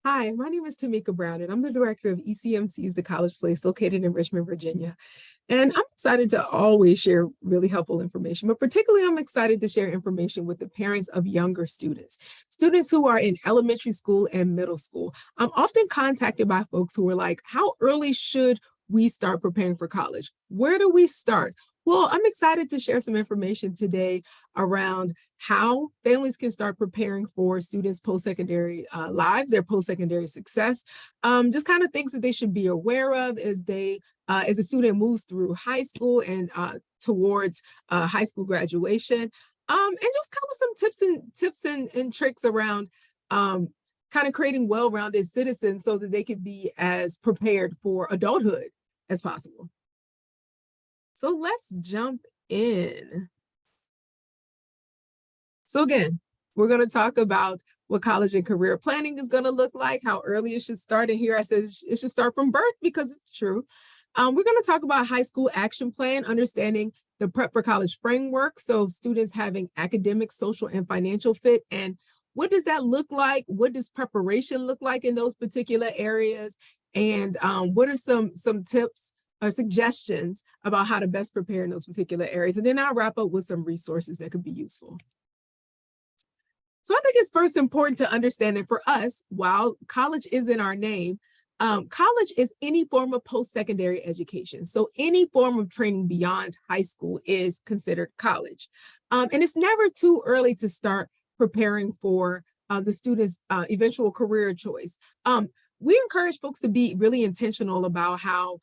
Hi, my name is Tamika Brown, and I'm the director of ECMC's The College Place located in Richmond, Virginia. And I'm excited to always share really helpful information, but particularly I'm excited to share information with the parents of younger students, students who are in elementary school and middle school. I'm often contacted by folks who are like, how early should we start preparing for college? Where do we start? Well, I'm excited to share some information today around how families can start preparing for students' post-secondary lives, their post-secondary success, just kind of things that they should be aware of as a student moves through high school and towards high school graduation, and just kind of some tips and tricks around kind of creating well-rounded citizens so that they can be as prepared for adulthood as possible. So let's jump in. So again, we're going to talk about what college and career planning is going to look like, how early it should start. And here I said it should start from birth because it's true. We're going to talk about high school action plan, understanding the prep for college framework. So students having academic, social, and financial fit. And what does that look like? What does preparation look like in those particular areas? And what are some tips or suggestions about how to best prepare in those particular areas? And then I'll wrap up with some resources that could be useful. So I think it's first important to understand that for us, while college is in our name, college is any form of post-secondary education. So any form of training beyond high school is considered college. And it's never too early to start preparing for the student's eventual career choice. We encourage folks to be really intentional about how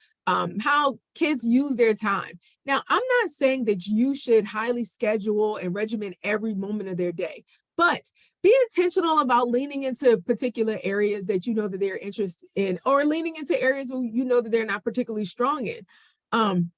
kids use their time. Now, I'm not saying that you should highly schedule and regiment every moment of their day, but be intentional about leaning into particular areas that you know that they're interested in, or leaning into areas where you know that they're not particularly strong in.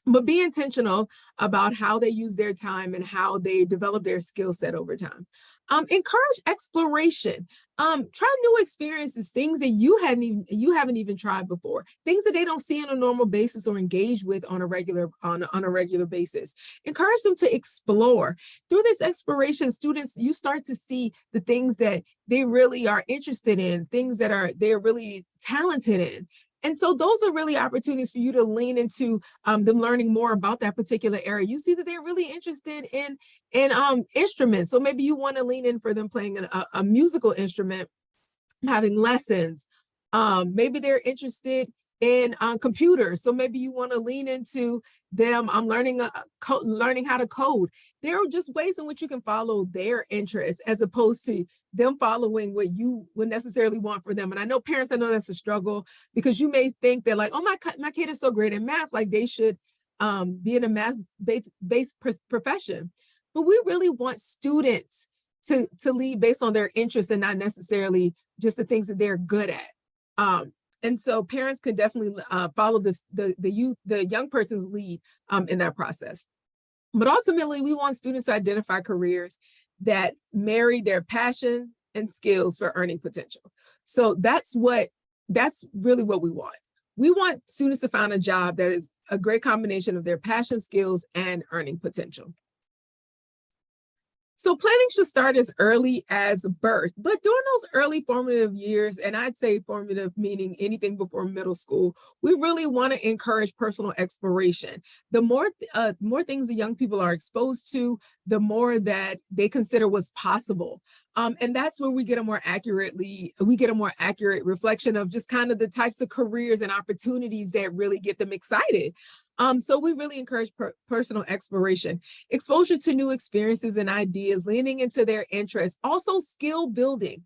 But be intentional about how they use their time and how they develop their skill set over time. Encourage exploration. Try new experiences, things that you haven't even tried before, things that they don't see on a normal basis or engage with on a regular basis. Encourage them to explore. Through this exploration, students, you start to see the things that they really are interested in, things that they're really talented in. And so those are really opportunities for you to lean into them learning more about that particular area. You see that they're really interested in instruments. So maybe you want to lean in for them playing a musical instrument, having lessons. Maybe they're interested in computers. So maybe you want to lean into them learning how to code. There are just ways in which you can follow their interests as opposed to them following what you would necessarily want for them. And I know parents, I know that's a struggle because you may think that like, oh, my kid is so great in math, like they should be in a math-based profession. But we really want students to lead based on their interests and not necessarily just the things that they're good at. And so parents could definitely follow the young person's lead in that process. But ultimately, we want students to identify careers that marry their passion and skills for earning potential. So that's really what we want. We want students to find a job that is a great combination of their passion, skills, and earning potential. So planning should start as early as birth, but during those early formative years, and I'd say formative meaning anything before middle school, we really want to encourage personal exploration. The more things the young people are exposed to, the more that they consider what's possible. And that's where we get a more accurate reflection of just kind of the types of careers and opportunities that really get them excited. So we really encourage personal exploration, exposure to new experiences and ideas, leaning into their interests, also skill building.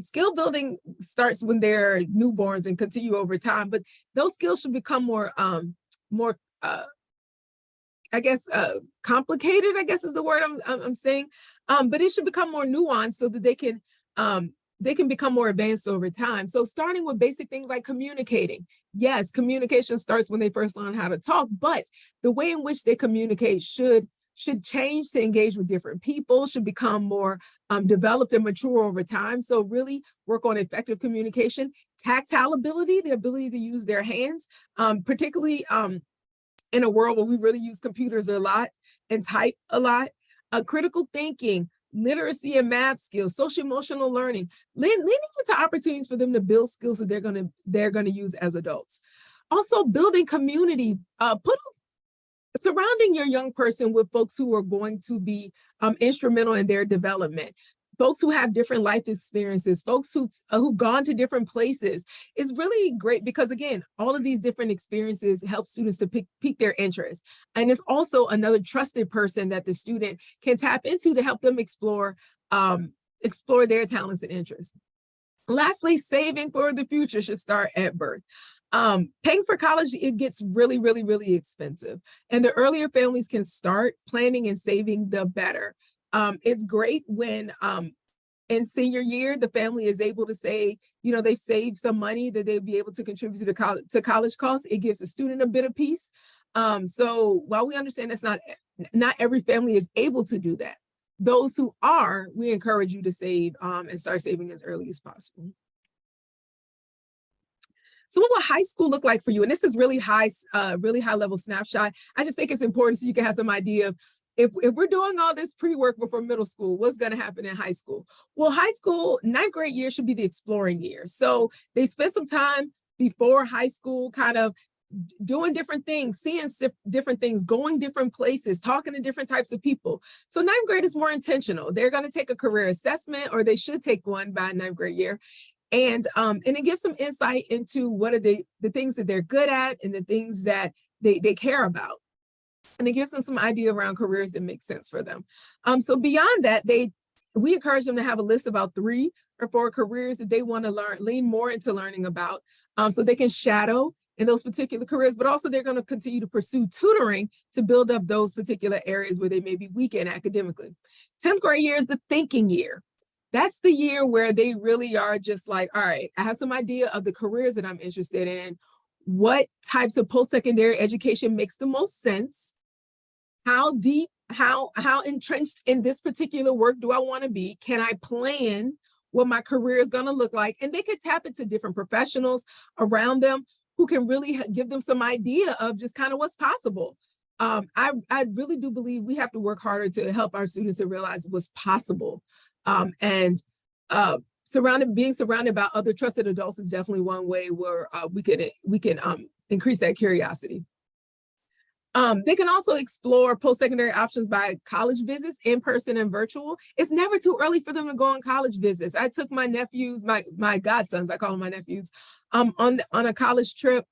Skill building starts when they're newborns and continue over time, but those skills should become more complicated, I guess is the word I'm saying. But it should become more nuanced so that they can become more advanced over time. So starting with basic things like communicating. Yes, communication starts when they first learn how to talk, but the way in which they communicate should change to engage with different people, should become more developed and mature over time. So really work on effective communication, tactile ability, the ability to use their hands, particularly in a world where we really use computers a lot and type a lot. Critical thinking, literacy and math skills, social emotional learning, leading into opportunities for them to build skills that they're gonna use as adults. Also building community, surrounding your young person with folks who are going to be instrumental in their development, folks who have different life experiences, folks who've gone to different places is really great because, again, all of these different experiences help students to pique their interest. And it's also another trusted person that the student can tap into to help them explore their talents and interests. Lastly, saving for the future should start at birth. Paying for college, it gets really, really, really expensive. And the earlier families can start planning and saving, the better. It's great when in senior year, the family is able to say, they've saved some money that they'll be able to contribute to college costs. It gives the student a bit of peace. So while we understand that's not every family is able to do that, those who are, we encourage you to save and start saving as early as possible. So what will high school look like for you? And this is really high level snapshot. I just think it's important so you can have some idea of if we're doing all this pre-work before middle school, what's going to happen in high school? Well, high school, 9th grade year should be the exploring year. So they spend some time before high school kind of doing different things, seeing different things, going different places, talking to different types of people. So 9th grade is more intentional. They're going to take a career assessment, or they should take one by 9th grade year. And it gives some insight into what are the things that they're good at and the things that they care about. And it gives them some idea around careers that make sense for them. So beyond that, we encourage them to have a list about 3 or 4 careers that they want to lean more into learning about, so they can shadow in those particular careers, but also they're going to continue to pursue tutoring to build up those particular areas where they may be weak in academically. 10th grade year is the thinking year. That's the year where they really are just like, all right, I have some idea of the careers that I'm interested in. What types of post-secondary education makes the most sense? How deep, how entrenched in this particular work do I want to be? Can I plan what my career is going to look like? And they could tap into different professionals around them who can really give them some idea of just kind of what's possible. I really do believe we have to work harder to help our students to realize what's possible. Being surrounded by other trusted adults is definitely one way where we can increase that curiosity. They can also explore post-secondary options by college visits, in person and virtual. It's never too early for them to go on college visits. I took my nephews, my godsons, I call them my nephews, on a college trip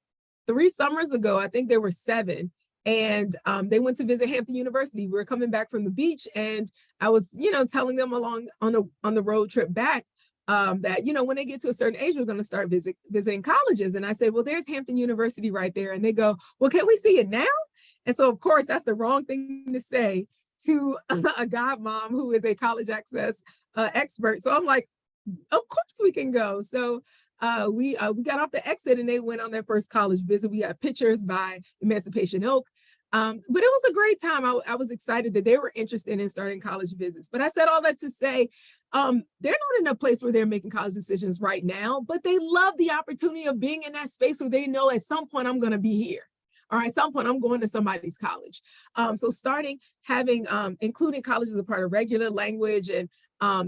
3 summers ago. I think they were 7. And they went to visit Hampton University. We were coming back from the beach, and I was, telling them along on the road trip back that, when they get to a certain age, we're going to start visiting colleges. And I said, well, there's Hampton University right there. And they go, well, can we see it now? And so, of course, that's the wrong thing to say to a godmom who is a college access expert. So I'm like, of course we can go. So we got off the exit and they went on their first college visit. We got pictures by Emancipation Oak. But it was a great time. I was excited that they were interested in starting college visits. But I said all that to say, they're not in a place where they're making college decisions right now, but they love the opportunity of being in that space where they know at some point I'm going to be here. Or at some point I'm going to somebody's college. So including college as a part of regular language and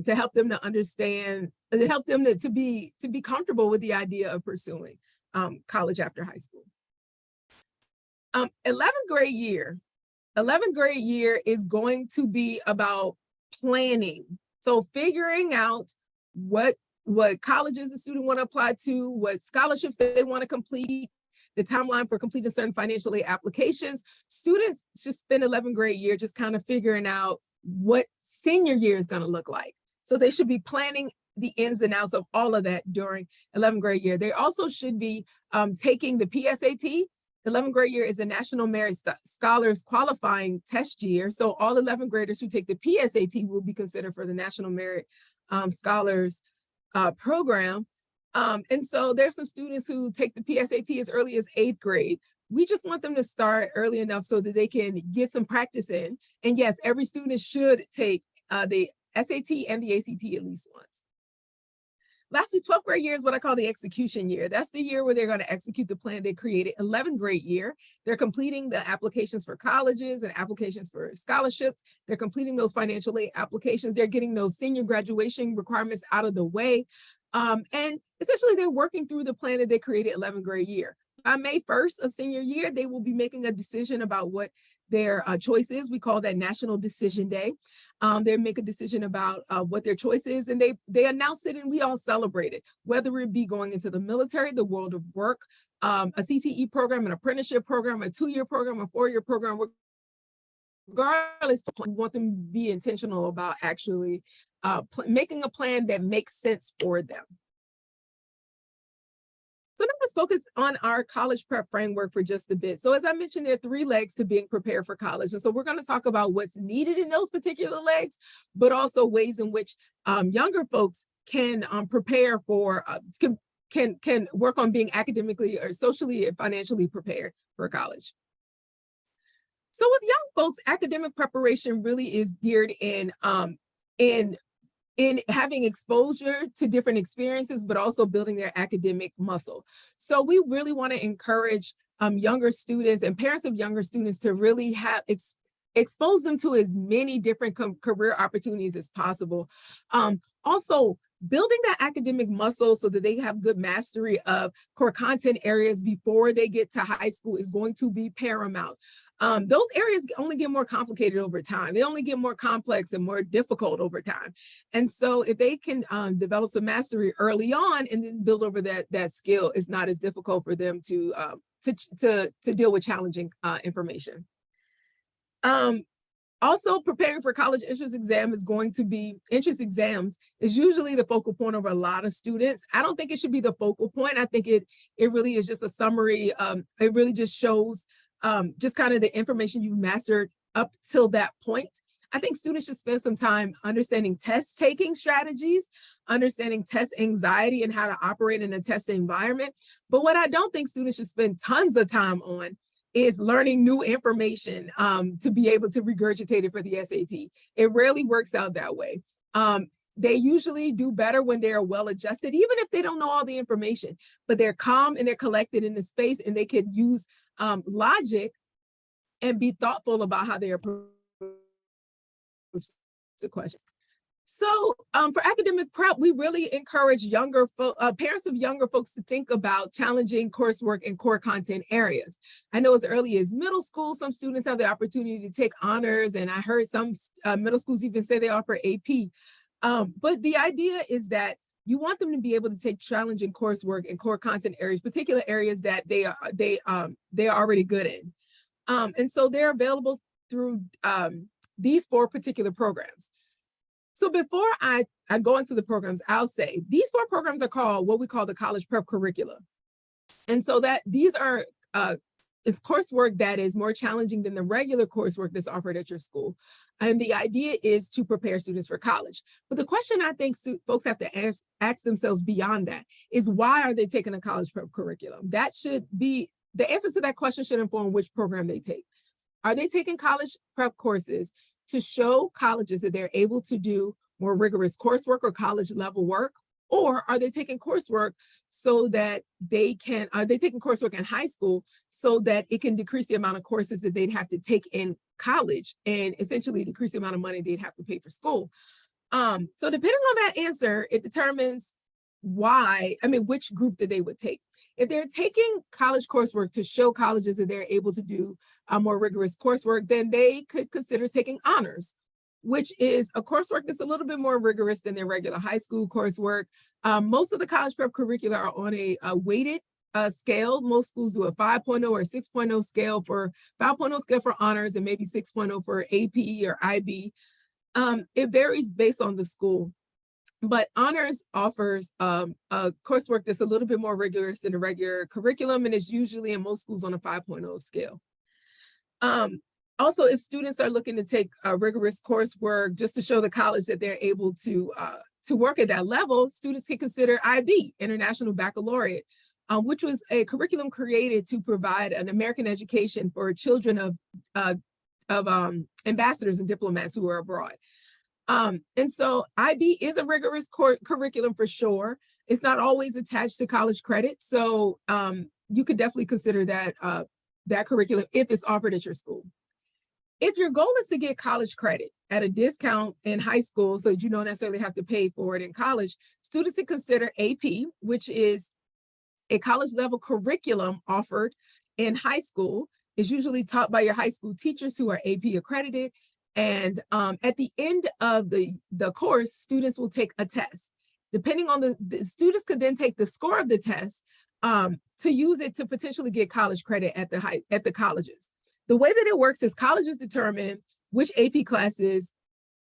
to help them to understand, to help them to be comfortable with the idea of pursuing college after high school. 11th grade year is going to be about planning. So figuring out what colleges the student want to apply to, what scholarships that they want to complete, the timeline for completing certain financial aid applications. Students should spend 11th grade year just kind of figuring out what senior year is going to look like. So they should be planning the ins and outs of all of that during 11th grade year. They also should be taking the PSAT. 11th grade year is the National Merit Scholars Qualifying Test year. So all 11th graders who take the PSAT will be considered for the National Merit Scholars program. And so there's some students who take the PSAT as early as 8th grade. We just want them to start early enough so that they can get some practice in. And yes, every student should take the SAT and the ACT at least once. Last through 12th grade year is what I call the execution year. That's the year where they're going to execute the plan they created. 11th grade year, they're completing the applications for colleges and applications for scholarships. They're completing those financial aid applications. They're getting those senior graduation requirements out of the way. And essentially, they're working through the plan that they created 11th grade year. By May 1st of senior year, they will be making a decision about what their choice is. We call that National Decision Day. They make a decision about what their choice is, and they announce it, and we all celebrate it, whether it be going into the military, the world of work, a CTE program, an apprenticeship program, a 2-year program, a 4-year program. Regardless, we want them to be intentional about actually making a plan that makes sense for them. So now let's focus on our college prep framework for just a bit. So as I mentioned, there are 3 legs to being prepared for college. And so we're going to talk about what's needed in those particular legs, but also ways in which younger folks can prepare for, can work on being academically or socially and financially prepared for college. So with young folks, academic preparation really is geared in having exposure to different experiences, but also building their academic muscle. So we really want to encourage younger students and parents of younger students to really have expose them to as many different career opportunities as possible. Also, building that academic muscle so that they have good mastery of core content areas before they get to high school is going to be paramount. Those areas only get more complicated over time. They only get more complex and more difficult over time. And so if they can develop some mastery early on and then build over that skill, it's not as difficult for them to deal with challenging information. Also, preparing for college entrance exams is usually the focal point of a lot of students. I don't think it should be the focal point. I think it really is just a summary. It really just shows just kind of the information you've mastered up till that point. I think students should spend some time understanding test taking strategies, understanding test anxiety and how to operate in a test environment. But what I don't think students should spend tons of time on is learning new information to be able to regurgitate it for the SAT. It rarely works out that way. They usually do better when they're well adjusted, even if they don't know all the information, but they're calm and they're collected in the space and they could use logic and be thoughtful about how they approach the questions. So for academic prep, we really encourage parents of younger folks to think about challenging coursework in core content areas. I know as early as middle school, some students have the opportunity to take honors, and I heard some middle schools even say they offer AP. But the idea is that you want them to be able to take challenging coursework in core content areas, particular areas that they are already good in. And so they're available through these 4 particular programs. So before I go into the programs, I'll say these 4 programs are called what we call the college prep curricula. And so that these are is coursework that is more challenging than the regular coursework that's offered at your school. And the idea is to prepare students for college. But the question I think folks have to ask themselves beyond that is, why are they taking a college prep curriculum? That should be, the answer to that question should inform which program they take. Are they taking college prep courses to show colleges that they're able to do more rigorous coursework or college level work? Or are they taking coursework so that are they taking coursework in high school so that it can decrease the amount of courses that they'd have to take in college and essentially decrease the amount of money they'd have to pay for school? So depending on that answer, it determines which group that they would take. If they're taking college coursework to show colleges that they're able to do more rigorous coursework, then they could consider taking honors, which is a coursework that's a little bit more rigorous than their regular high school coursework. Most of the college prep curricula are on a weighted scale. Most schools do a 5.0 or 6.0 scale for 5.0 scale for honors and maybe 6.0 for AP or IB. It varies based on the school. But honors offers a coursework that's a little bit more rigorous than a regular curriculum, and is usually in most schools on a 5.0 scale. Also, if students are looking to take rigorous coursework just to show the college that they're able to work at that level, students can consider IB, International Baccalaureate, which was a curriculum created to provide an American education for children of ambassadors and diplomats who are abroad. And so IB is a rigorous curriculum for sure. It's not always attached to college credit. So you could definitely consider that that curriculum if it's offered at your school. If your goal is to get college credit at a discount in high school, so you don't necessarily have to pay for it in college, students can consider AP, which is a college level curriculum offered in high school. Is usually taught by your high school teachers who are AP accredited. And at the end of the course, students will take a test. Depending on the students could then take the score of the test to use it to potentially get college credit at the colleges. The way that it works is colleges determine which AP classes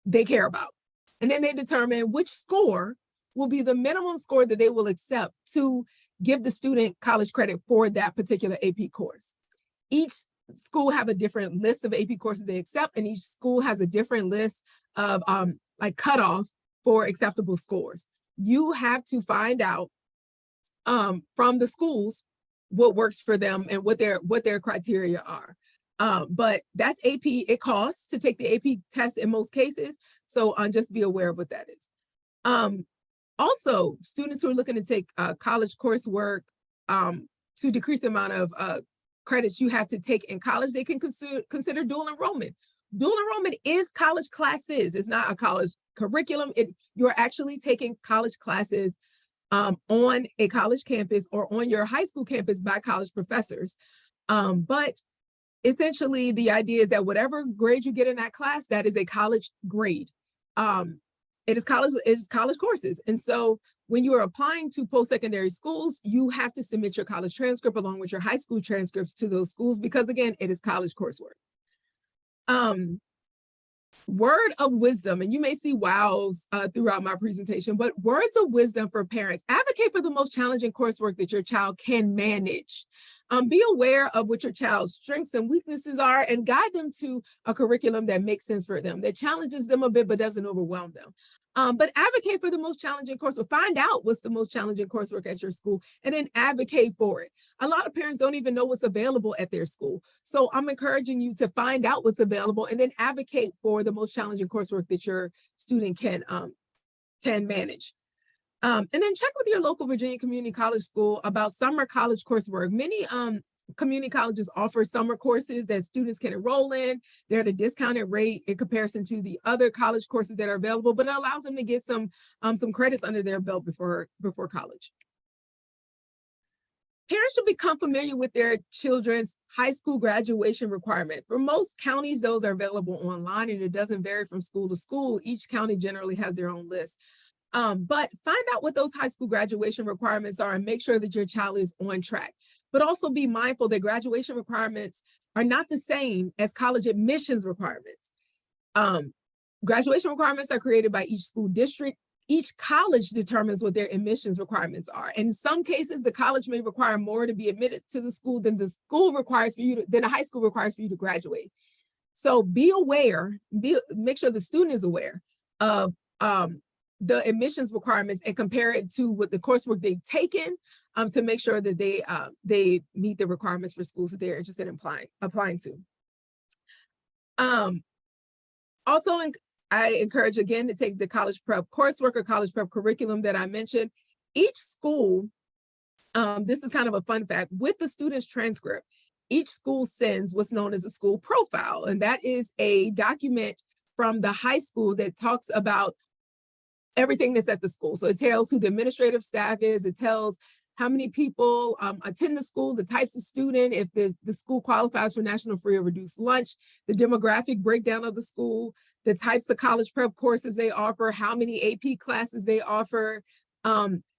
they care about. And then they determine which score will be the minimum score that they will accept to give the student college credit for that particular AP course. Each school have a different list of AP courses they accept, and each school has a different list of like cutoff for acceptable scores. You have to find out from the schools what works for them and what their criteria are. But that's AP. It costs to take the AP test in most cases, so just be aware of what that is. Also, students who are looking to take college coursework to decrease the amount of credits you have to take in college, they can consider dual enrollment. Dual enrollment is college classes. It's not a college curriculum. You're actually taking college classes on a college campus or on your high school campus by college professors. But essentially, the idea is that whatever grade you get in that class, that is a college grade. It is college courses. And so when you are applying to post-secondary schools, you have to submit your college transcript along with your high school transcripts to those schools because, again, it is college coursework. Word of wisdom, and you may see wows throughout my presentation, but words of wisdom for parents: advocate for the most challenging coursework that your child can manage. Be aware of what your child's strengths and weaknesses are and guide them to a curriculum that makes sense for them, that challenges them a bit but doesn't overwhelm them. But advocate for the most challenging coursework. Find out what's the most challenging coursework at your school and then advocate for it. A lot of parents don't even know what's available at their school. So I'm encouraging you to find out what's available and then advocate for the most challenging coursework that your student can manage. And then check with your local Virginia Community College school about summer college coursework. Many community colleges offer summer courses that students can enroll in. They're at a discounted rate in comparison to the other college courses that are available, but it allows them to get some credits under their belt before college. Parents should become familiar with their children's high school graduation requirement. For most counties, those are available online, and it doesn't vary from school to school. Each county generally has their own list. But find out what those high school graduation requirements are and make sure that your child is on track. But also be mindful that graduation requirements are not the same as college admissions requirements. Graduation requirements are created by each school district. Each college determines what their admissions requirements are. In some cases, the college may require more to be admitted to the school than the school requires for you than the high school requires for you to graduate. So be aware, make sure the student is aware of the admissions requirements and compare it to what the coursework they've taken to make sure that they meet the requirements for schools that they're interested in applying to. Also, I encourage again to take the college prep coursework or college prep curriculum that I mentioned. Each school, this is kind of a fun fact, with the student's transcript, each school sends what's known as a school profile, and that is a document from the high school that talks about everything that's at the school. So it tells who the administrative staff is, it tells how many people attend the school, the types of student, if the school qualifies for national free or reduced lunch, the demographic breakdown of the school, the types of college prep courses they offer, how many AP classes they offer.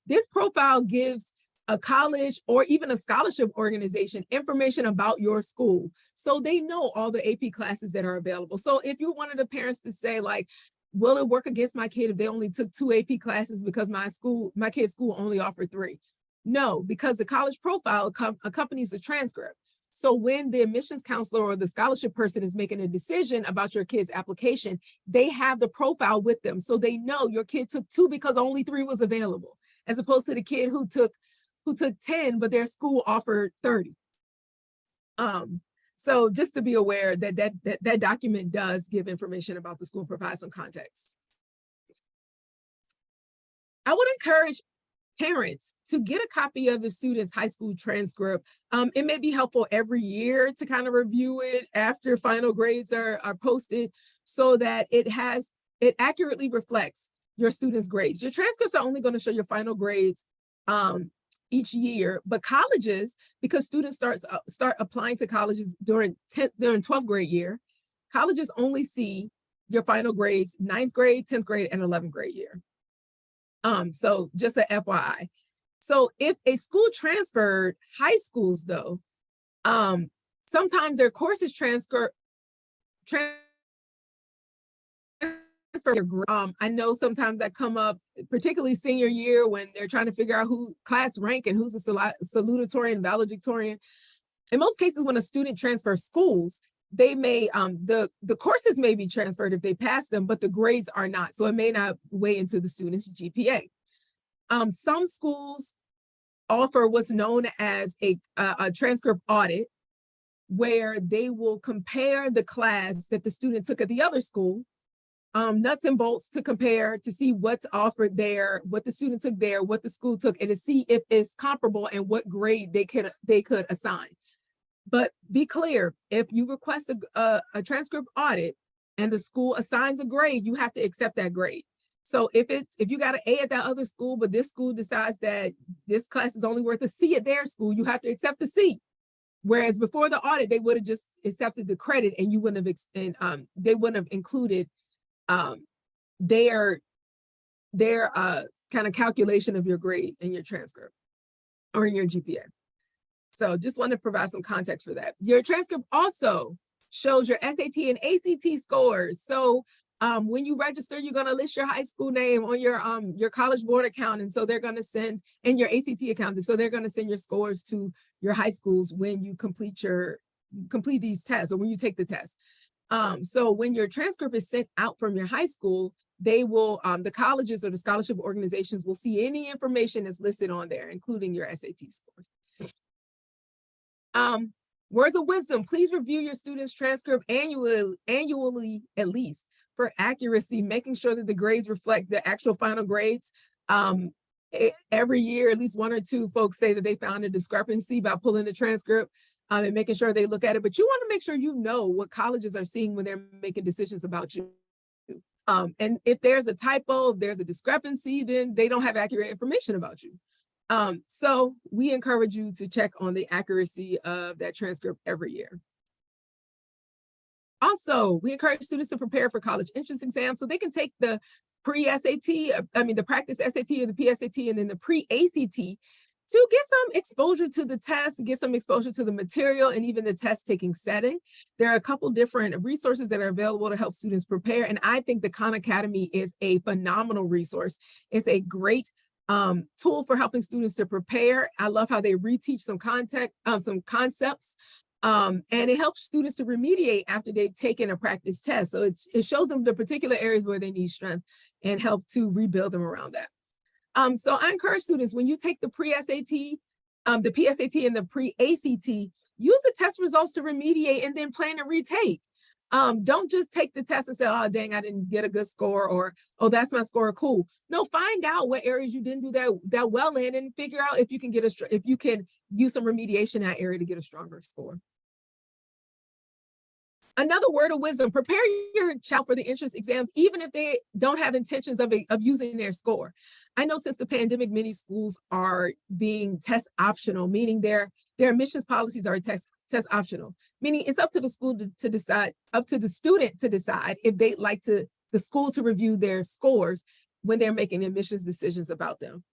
This profile gives a college or even a scholarship organization information about your school, so they know all the AP classes that are available. So if you're one of the parents to say, like, will it work against my kid if they only took 2 AP classes because my kid's school only offered 3? No, because the college profile accompanies the transcript. So when the admissions counselor or the scholarship person is making a decision about your kid's application, they have the profile with them. So they know your kid took 2 because only 3 was available, as opposed to the kid who took 10, but their school offered 30. So just to be aware that document does give information about the school and provide some context. I would encourage parents to get a copy of the student's high school transcript. It may be helpful every year to kind of review it after final grades are posted, so that it accurately reflects your students' grades. Your transcripts are only going to show your final grades each year, but colleges, because students start applying to colleges during 12th grade year, colleges only see your final grades 9th grade, 10th grade, and 11th grade year. So just a FYI. So if a school transferred high schools though, sometimes their courses transfer. I know sometimes that come up, particularly senior year, when they're trying to figure out who class rank and who's a salutatorian, valedictorian. In most cases, when a student transfers schools, they may, the courses may be transferred if they pass them, but the grades are not. So it may not weigh into the student's GPA. Some schools offer what's known as a transcript audit, where they will compare the class that the student took at the other school, nuts and bolts to compare, to see what's offered there, what the student took there, what the school took, and to see if it's comparable and what grade they could assign. But be clear, if you request a transcript audit and the school assigns a grade, you have to accept that grade. So if you got an A at that other school, but this school decides that this class is only worth a C at their school, you have to accept the C. Whereas before the audit, they would have just accepted the credit, and you wouldn't have, they wouldn't have included their kind of calculation of your grade in your transcript or in your GPA. So just want to provide some context for that. Your transcript also shows your SAT and ACT scores. So when you register, you're going to list your high school name on your College Board account, and so they're going to send, and your ACT account, so they're going to send your scores to your high schools when you complete these tests, or when you take the test. So when your transcript is sent out from your high school, they will, the colleges or the scholarship organizations will see any information that's listed on there, including your SAT scores. Words of wisdom: please review your students' transcript annually at least, for accuracy, making sure that the grades reflect the actual final grades. Every year, at least 1 or 2 folks say that they found a discrepancy by pulling the transcript and making sure they look at it. But you want to make sure you know what colleges are seeing when they're making decisions about you. And if there's a typo, if there's a discrepancy, then they don't have accurate information about you. So we encourage you to check on the accuracy of that transcript every year. Also, we encourage students to prepare for college entrance exams, so they can take the pre-SAT, the practice SAT or the PSAT, and then the pre-ACT, to get some exposure to the test, get some exposure to the material, and even the test taking setting. There are a couple different resources that are available to help students prepare, and I think the Khan Academy is a phenomenal resource. It's a great tool for helping students to prepare. I love how they reteach some concepts. And it helps students to remediate after they've taken a practice test. So it shows them the particular areas where they need strength and help to rebuild them around that. So I encourage students, when you take the pre-SAT, the PSAT and the pre-ACT, use the test results to remediate and then plan to retake. Don't just take the test and say, oh, dang, I didn't get a good score, or, oh, that's my score, cool. No, find out what areas you didn't do that well in, and figure out if you can use some remediation in that area to get a stronger score. Another word of wisdom: prepare your child for the entrance exams, even if they don't have intentions of using their score. I know since the pandemic, many schools are being test optional, meaning their admissions policies are test optional, meaning it's up to the school to decide, up to the student to decide if they'd like the school to review their scores when they're making admissions decisions about them.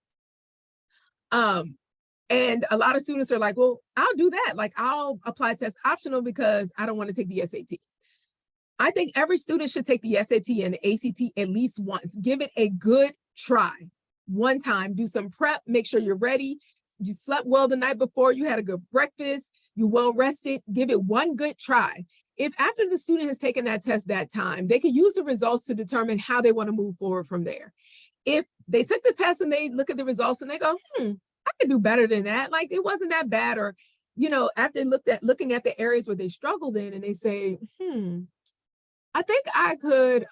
And a lot of students are like, well, I'll do that. Like, I'll apply test optional because I don't want to take the SAT. I think every student should take the SAT and the ACT at least once. Give it a good try one time. Do some prep, make sure you're ready. You slept well the night before, you had a good breakfast, you're well rested. Give it one good try. If after the student has taken that test that time, they can use the results to determine how they want to move forward from there. If they took the test and they look at the results and they go, I could do better than that. Like, it wasn't that bad. Or, after looking at the areas where they struggled in, and they say, I think I could,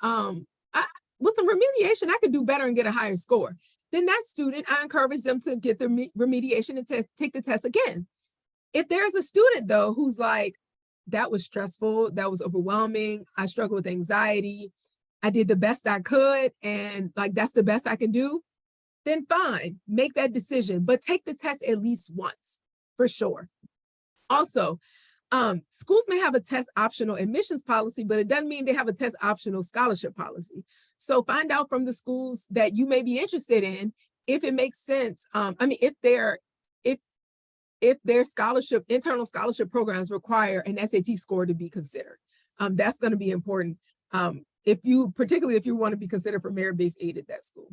with some remediation, I could do better and get a higher score. then that student, I encourage them to get their remediation and take the test again. If there's a student though, who's like, that was stressful, that was overwhelming, I struggle with anxiety, I did the best I could, and like, that's the best I can do, then fine, make that decision, but take the test at least once, for sure. Also, schools may have a test optional admissions policy, but it doesn't mean they have a test optional scholarship policy. So find out from the schools that you may be interested in if it makes sense. If their internal scholarship programs require an SAT score to be considered. That's going to be important. Particularly if you want to be considered for merit-based aid at that school.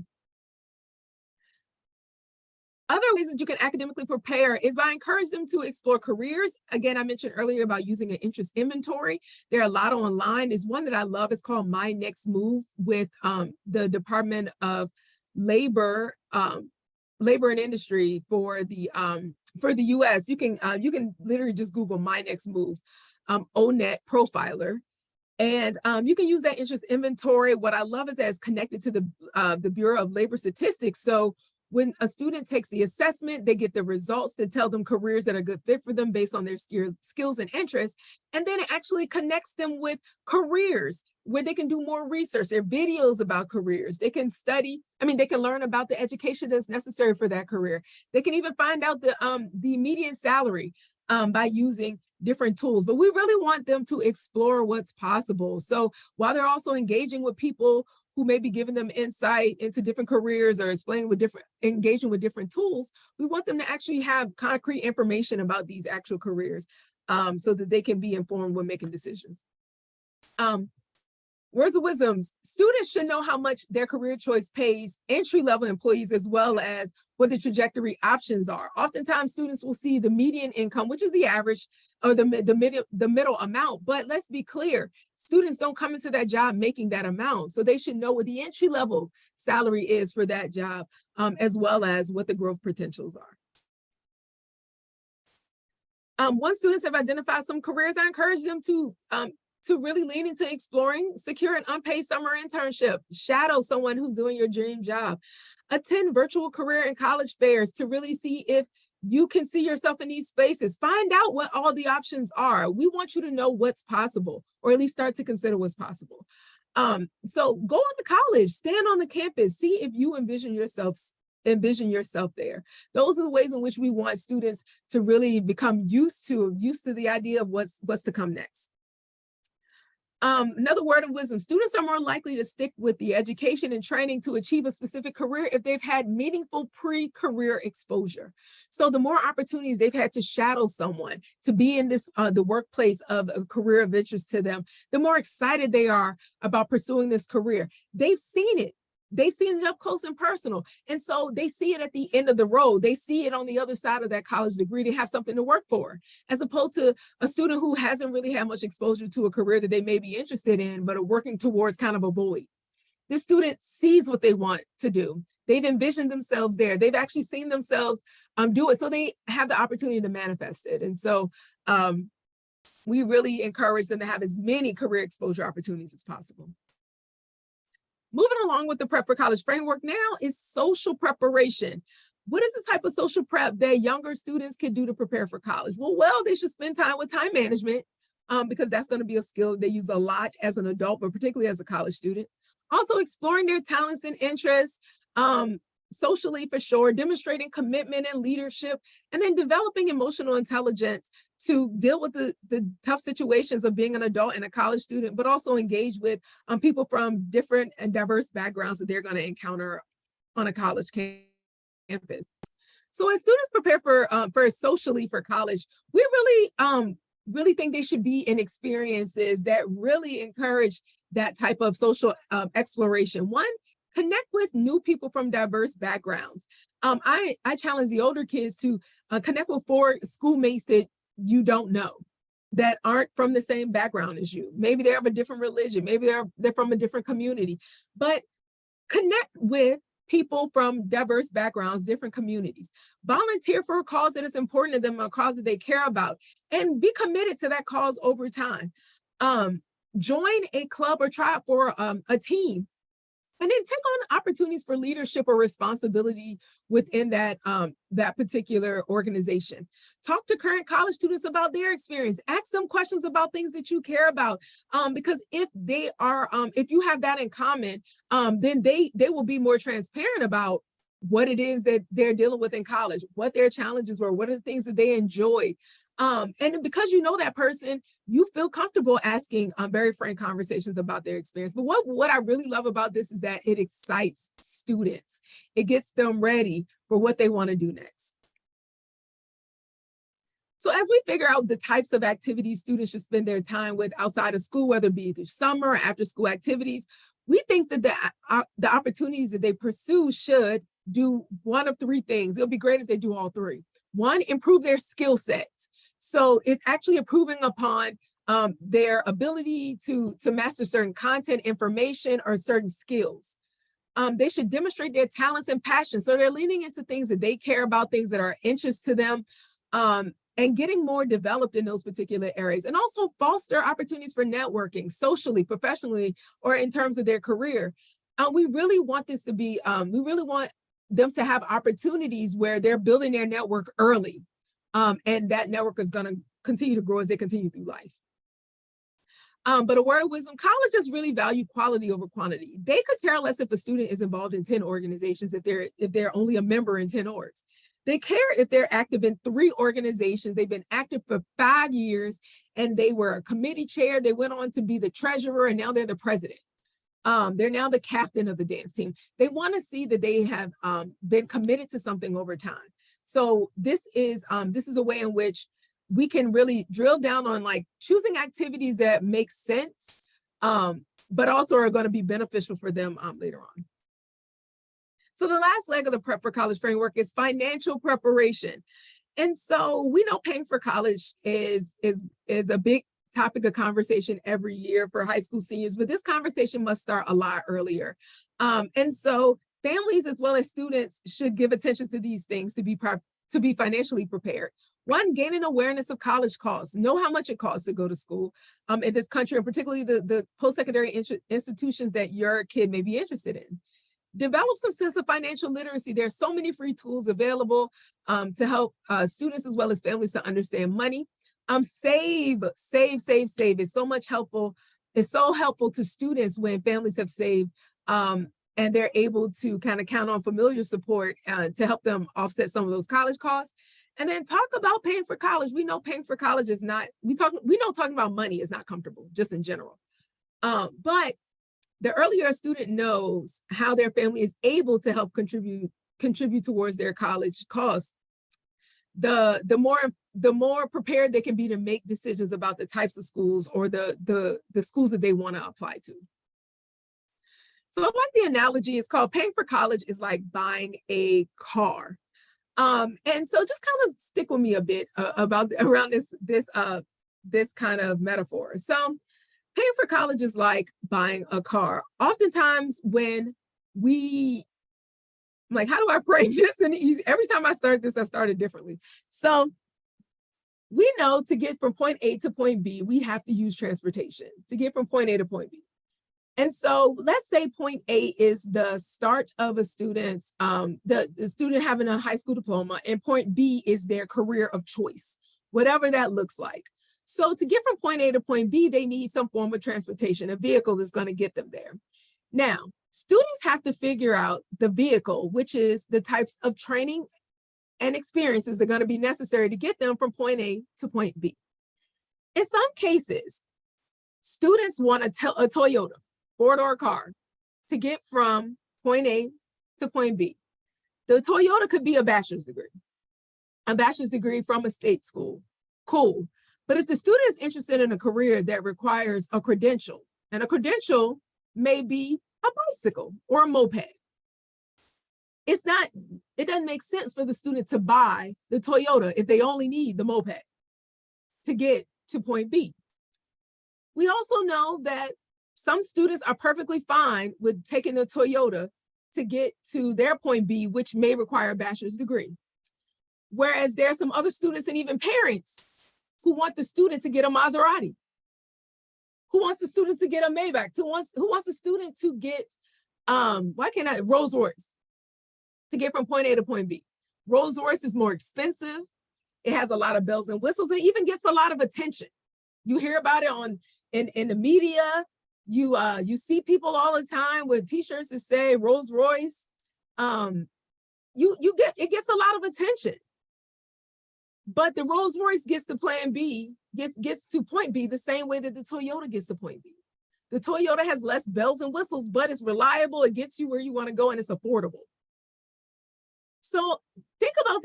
Other ways that you can academically prepare is by encouraging them to explore careers. Again, I mentioned earlier about using an interest inventory. There are a lot online. There's one that I love. It's called My Next Move with the Department of Labor and Industry for the U.S. You can literally just Google My Next Move, ONET profiler. And you can use that interest inventory. What I love is that it's connected to the Bureau of Labor Statistics. So when a student takes the assessment, they get the results that tell them careers that are a good fit for them based on their skills and interests. And then it actually connects them with careers where they can do more research. There are videos about careers. They can they can learn about the education that's necessary for that career. They can even find out the median salary by using different tools. But we really want them to explore what's possible. So while they're also engaging with people who may be giving them insight into different careers or engaging with different tools, we want them to actually have concrete information about these actual careers so that they can be informed when making decisions. Words of wisdom: students should know how much their career choice pays entry-level employees as well as what the trajectory options are. Oftentimes students will see the median income, which is the average or the middle amount, but let's be clear, students don't come into that job making that amount. So they should know what the entry-level salary is for that job, as well as what the growth potentials are. Once students have identified some careers, I encourage them to really lean into exploring, secure an unpaid summer internship, shadow someone who's doing your dream job, attend virtual career and college fairs to really see if you can see yourself in these spaces. Find out what all the options are. We want you to know what's possible, or at least start to consider what's possible. So go on to college, stand on the campus, see if you envision yourself there. Those are the ways in which we want students to really become used to the idea of what's to come next. Another word of wisdom: students are more likely to stick with the education and training to achieve a specific career if they've had meaningful pre-career exposure. So the more opportunities they've had to shadow someone, to be in the workplace of a career of interest to them, the more excited they are about pursuing this career. They've seen it. They've seen it up close and personal. And so they see it at the end of the road. They see it on the other side of that college degree. They have something to work for, as opposed to a student who hasn't really had much exposure to a career that they may be interested in, but are working towards kind of a void. This student sees what they want to do. They've envisioned themselves there. They've actually seen themselves do it. So they have the opportunity to manifest it. And so we really encourage them to have as many career exposure opportunities as possible. Moving along with the Prep for College framework now is social preparation. What is the type of social prep that younger students can do to prepare for college? Well, they should spend time with time management because that's going to be a skill they use a lot as an adult, but particularly as a college student. Also exploring their talents and interests, socially for sure, demonstrating commitment and leadership, and then developing emotional intelligence to deal with the tough situations of being an adult and a college student, but also engage with people from different and diverse backgrounds that they're going to encounter on a college campus. So as students prepare for socially for college, we really think they should be in experiences that really encourage that type of social exploration. One, connect with new people from diverse backgrounds. I challenge the older kids to connect with 4 schoolmates that you don't know, that aren't from the same background as you. Maybe they're of a different religion, maybe they're from a different community, but connect with people from diverse backgrounds, different communities. Volunteer for a cause that is important to them, a cause that they care about, and be committed to that cause over time. Join a club or try out for a team And then take on opportunities for leadership or responsibility within that particular organization. Talk to current college students about their experience. Ask them questions about things that you care about. Because if you have that in common, then they will be more transparent about what it is that they're dealing with in college, what their challenges were, what are the things that they enjoy. And because you know that person, you feel comfortable asking very frank conversations about their experience. But what I really love about this is that it excites students. It gets them ready for what they want to do next. So as we figure out the types of activities students should spend their time with outside of school, whether it be through summer or after school activities, we think that the opportunities that they pursue should do one of three things. It'll be great if they do all three. One, improve their skill sets. So it's actually improving upon their ability to master certain content, information, or certain skills. They should demonstrate their talents and passions. So they're leaning into things that they care about, things that are interest to them, and getting more developed in those particular areas. And also foster opportunities for networking, socially, professionally, or in terms of their career. We really want this to be, we really want them to have opportunities where they're building their network early. And that network is going to continue to grow as they continue through life. But a word of wisdom, colleges really value quality over quantity. They could care less if a student is involved in 10 organizations, if they're only a member in 10 orgs. They care if they're active in 3 organizations. They've been active for 5 years, and they were a committee chair. They went on to be the treasurer, and now they're the president. They're now the captain of the dance team. They want to see that they have been committed to something over time. So this is a way in which we can really drill down on like choosing activities that make sense, but also are going to be beneficial for them later on. So the last leg of the Prep for College framework is financial preparation. And so we know paying for college is a big topic of conversation every year for high school seniors, but this conversation must start a lot earlier. And so families as well as students should give attention to these things to be financially prepared. One, gain an awareness of college costs. Know how much it costs to go to school in this country, and particularly the post-secondary institutions that your kid may be interested in. Develop some sense of financial literacy. There's so many free tools available to help students as well as families to understand money. Save. It's so much helpful. It's so helpful to students when families have saved and they're able to kind of count on familiar support to help them offset some of those college costs. And then talk about paying for college. We know paying for college is not, we know talking about money is not comfortable, just in general. But the earlier a student knows how their family is able to help contribute towards their college costs, the more prepared they can be to make decisions about the types of schools or the schools that they want to apply to. So I like the analogy. It's called paying for college is like buying a car. And so just kind of stick with me a bit around this kind of metaphor. So paying for college is like buying a car. Oftentimes when like, how do I frame this? And every time I start this, I started differently. So we know to get from point A to point B, we have to use transportation to get from point A to point B. And so let's say point A is the start of a student's, the student having a high school diploma, and point B is their career of choice, whatever that looks like. So to get from point A to point B, they need some form of transportation, a vehicle that's going to get them there. Now, students have to figure out the vehicle, which is the types of training and experiences that are going to be necessary to get them from point A to point B. In some cases, students want a Toyota, 4-door car to get from point A to point B. The Toyota could be a bachelor's degree from a state school. Cool. But if the student is interested in a career that requires a credential, and a credential may be a bicycle or a moped, it doesn't make sense for the student to buy the Toyota if they only need the moped to get to point B. We also know that some students are perfectly fine with taking the Toyota to get to their point B, which may require a bachelor's degree. Whereas there are some other students and even parents who want the student to get a Maserati, who wants the student to get a Maybach, who wants the student to get Why can't I? Rolls Royce to get from point A to point B. Rolls Royce is more expensive. It has a lot of bells and whistles. It even gets a lot of attention. You hear about it in the media. You see people all the time with T-shirts that say Rolls Royce. It gets a lot of attention. But the Rolls Royce gets to plan B, gets to point B the same way that the Toyota gets to point B. The Toyota has less bells and whistles, but it's reliable. It gets you where you want to go, and it's affordable. So think about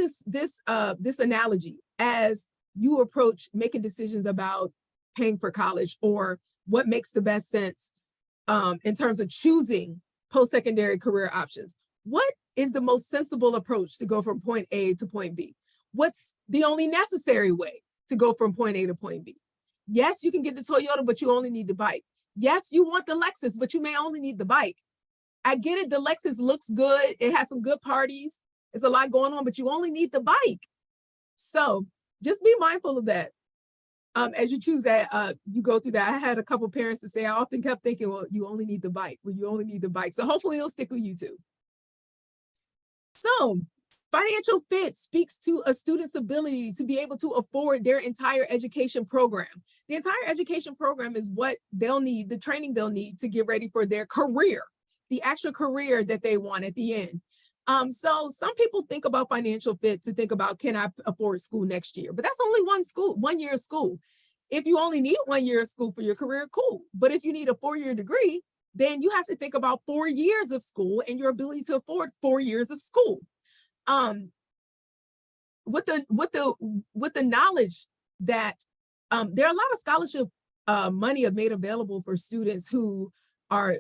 this analogy as you approach making decisions about paying for college, or what makes the best sense in terms of choosing post-secondary career options. What is the most sensible approach to go from point A to point B? What's the only necessary way to go from point A to point B? Yes, you can get the Toyota, but you only need the bike. Yes, you want the Lexus, but you may only need the bike. I get it, the Lexus looks good. It has some good parties. There's a lot going on, but you only need the bike. So just be mindful of that. As you choose that, you go through that. I had a couple parents to say, I often kept thinking, well, you only need the bike. Well, you only need the bike. So hopefully it'll stick with you too. So financial fit speaks to a student's ability to be able to afford their entire education program. The entire education program is what they'll need, the training they'll need to get ready for their career, the actual career that they want at the end. So some people think about financial fit to think about, can I afford school next year? But that's only 1 year of school. If you only need 1 year of school for your career, cool. But if you need a 4-year degree, then you have to think about 4 years of school and your ability to afford 4 years of school. With the knowledge that there are a lot of scholarship money made available for students who are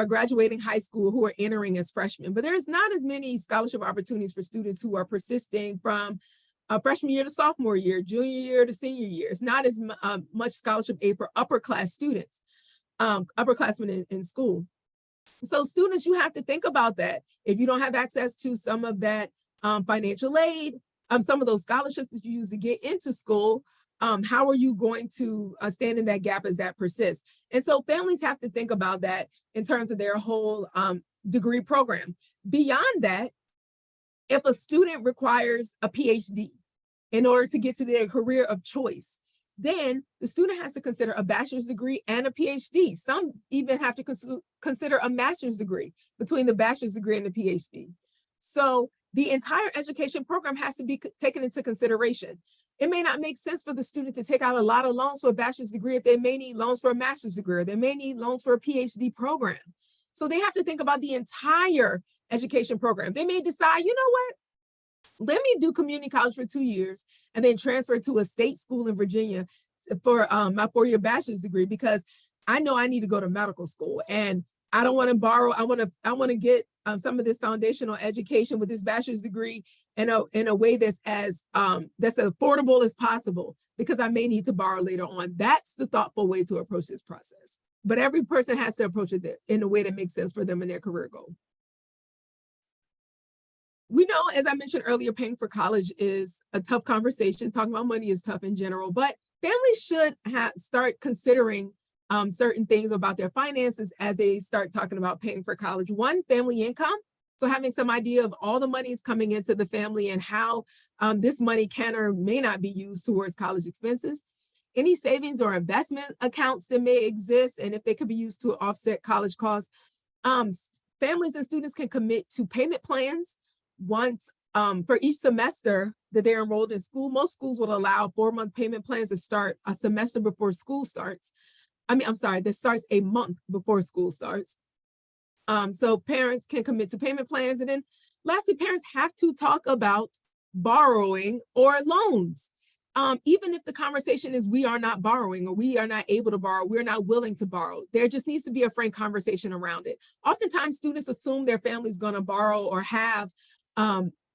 graduating high school, who are entering as freshmen, but there's not as many scholarship opportunities for students who are persisting from freshman year to sophomore year, junior year to senior year. It's not as much scholarship aid for upper class students, upperclassmen in school. So students, you have to think about that. If you don't have access to some of that financial aid, some of those scholarships that you use to get into school, how are you going to stand in that gap as that persists? And so families have to think about that in terms of their whole degree program. Beyond that, if a student requires a PhD in order to get to their career of choice, then the student has to consider a bachelor's degree and a PhD. Some even have to consider a master's degree between the bachelor's degree and the PhD. So the entire education program has to be taken into consideration. It may not make sense for the student to take out a lot of loans for a bachelor's degree if they may need loans for a master's degree, or they may need loans for a PhD program. So they have to think about the entire education program. They may decide, you know what? Let me do community college for 2 years and then transfer to a state school in Virginia for my 4-year bachelor's degree, because I know I need to go to medical school and I don't want to borrow. I want to get some of this foundational education with this bachelor's degree in a way that's as affordable as possible, because I may need to borrow later on. That's the thoughtful way to approach this process. But every person has to approach it in a way that makes sense for them and their career goal. We know, as I mentioned earlier, paying for college is a tough conversation. Talking about money is tough in general, but families should start considering certain things about their finances as they start talking about paying for college. One, family income. So having some idea of all the money is coming into the family and how this money can or may not be used towards college expenses. Any savings or investment accounts that may exist, and if they could be used to offset college costs. Families and students can commit to payment plans once for each semester that they're enrolled in school. Most schools will allow 4-month payment plans to start a semester before school starts. That starts a month before school starts. So parents can commit to payment plans. And then lastly, parents have to talk about borrowing or loans. Even if the conversation is we are not borrowing, or we are not able to borrow, we're not willing to borrow, there just needs to be a frank conversation around it. Oftentimes students assume their family's gonna borrow or have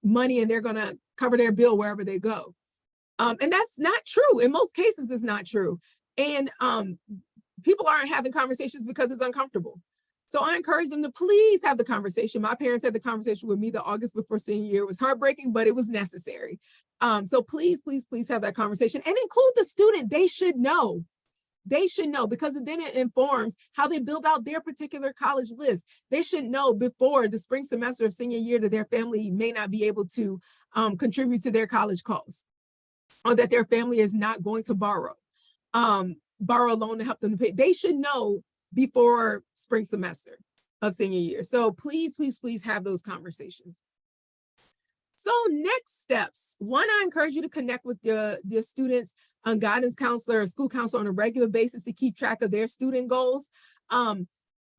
money and they're gonna cover their bill wherever they go. And that's not true. In most cases, it's not true. And people aren't having conversations because it's uncomfortable. So I encourage them to please have the conversation. My parents had the conversation with me the August before senior year. It was heartbreaking, but it was necessary. So please, please, please have that conversation and include the student. They should know they should know, because then it informs how they build out their particular college list. They should know before the spring semester of senior year that their family may not be able to contribute to their college costs, or that their family is not going to borrow a loan to help them to pay. They should know before spring semester of senior year. So please, please, please have those conversations. So next steps. One, I encourage you to connect with your students' guidance counselor or school counselor on a regular basis to keep track of their student goals.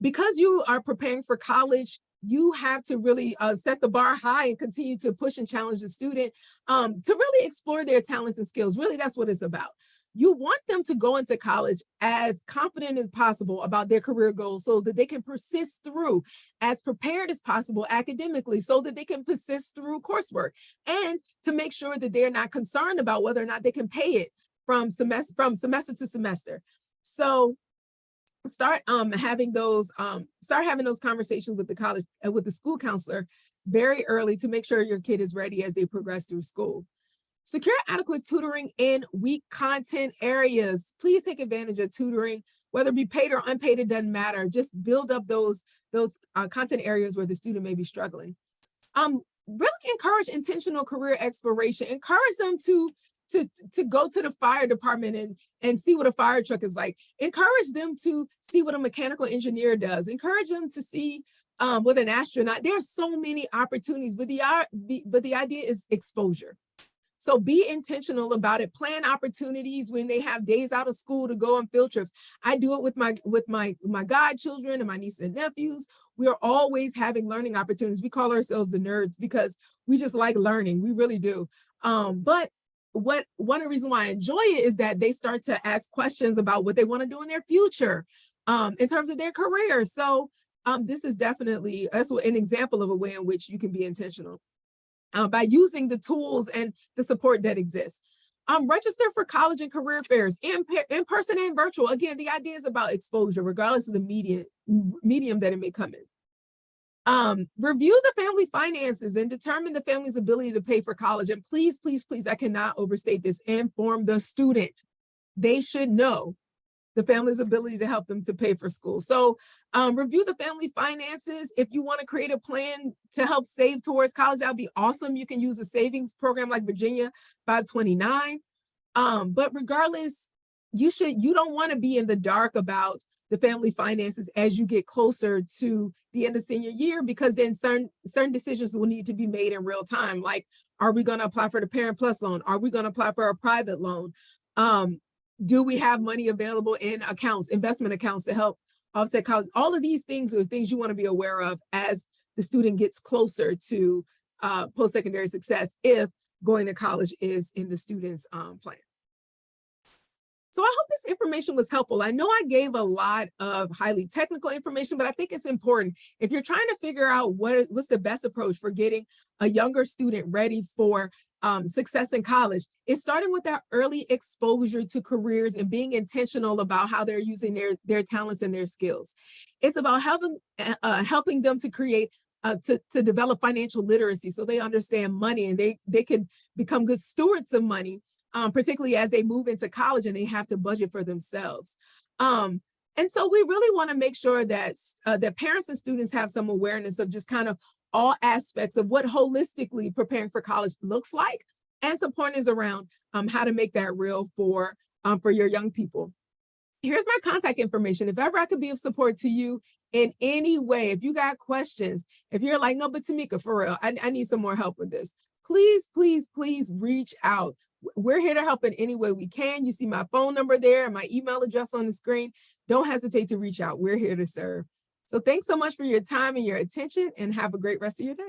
Because you are preparing for college, you have to really set the bar high and continue to push and challenge the student to really explore their talents and skills. Really, that's what it's about. You want them to go into college as confident as possible about their career goals so that they can persist through, as prepared as possible academically so that they can persist through coursework, and to make sure that they're not concerned about whether or not they can pay it from semester to semester. So start having those conversations with the college and with the school counselor very early to make sure your kid is ready as they progress through school. Secure adequate tutoring in weak content areas. Please take advantage of tutoring, whether it be paid or unpaid, it doesn't matter. Just build up those content areas where the student may be struggling. Really encourage intentional career exploration. Encourage them to go to the fire department and see what a fire truck is like. Encourage them to see what a mechanical engineer does. Encourage them to see with an astronaut. There are so many opportunities, but the idea is exposure. So be intentional about it. Plan opportunities when they have days out of school to go on field trips. I do it with my godchildren and my nieces and nephews. We are always having learning opportunities. We call ourselves the nerds because we just like learning. We really do. But one of the reasons why I enjoy it is that they start to ask questions about what they want to do in their future in terms of their career. So this is definitely, that's an example of a way in which you can be intentional. By using the tools and the support that exists. Register for college and career fairs in person and virtual. Again, the idea is about exposure, regardless of the medium that it may come in. Review the family finances and determine the family's ability to pay for college. And please, please, please, I cannot overstate this, inform the student. They should know the family's ability to help them to pay for school. So review the family finances. If you want to create a plan to help save towards college, that would be awesome. You can use a savings program like Virginia 529. But regardless, you don't want to be in the dark about the family finances as you get closer to the end of senior year, because then certain decisions will need to be made in real time. Like, are we going to apply for the Parent Plus loan? Are we going to apply for a private loan? Do we have money available in accounts, investment accounts, to help offset college? All of these things are things you want to be aware of as the student gets closer to post-secondary success, if going to college is in the student's plan. So I hope this information was helpful. I know I gave a lot of highly technical information, but I think it's important. If you're trying to figure out what's the best approach for getting a younger student ready for success in college, it's starting with that early exposure to careers and being intentional about how they're using their talents and their skills. It's about helping them to create to develop financial literacy so they understand money and they can become good stewards of money, particularly as they move into college and they have to budget for themselves. And so we really want to make sure that that parents and students have some awareness of just kind of all aspects of what holistically preparing for college looks like, and some pointers around how to make that real for your young people. Here's my contact information. If ever I could be of support to you in any way, if you got questions, if you're like, no, but Tamika, for real, I need some more help with this, please, please, please reach out. We're here to help in any way we can. You see my phone number there and my email address on the screen. Don't hesitate to reach out. We're here to serve. So thanks so much for your time and your attention, and have a great rest of your day.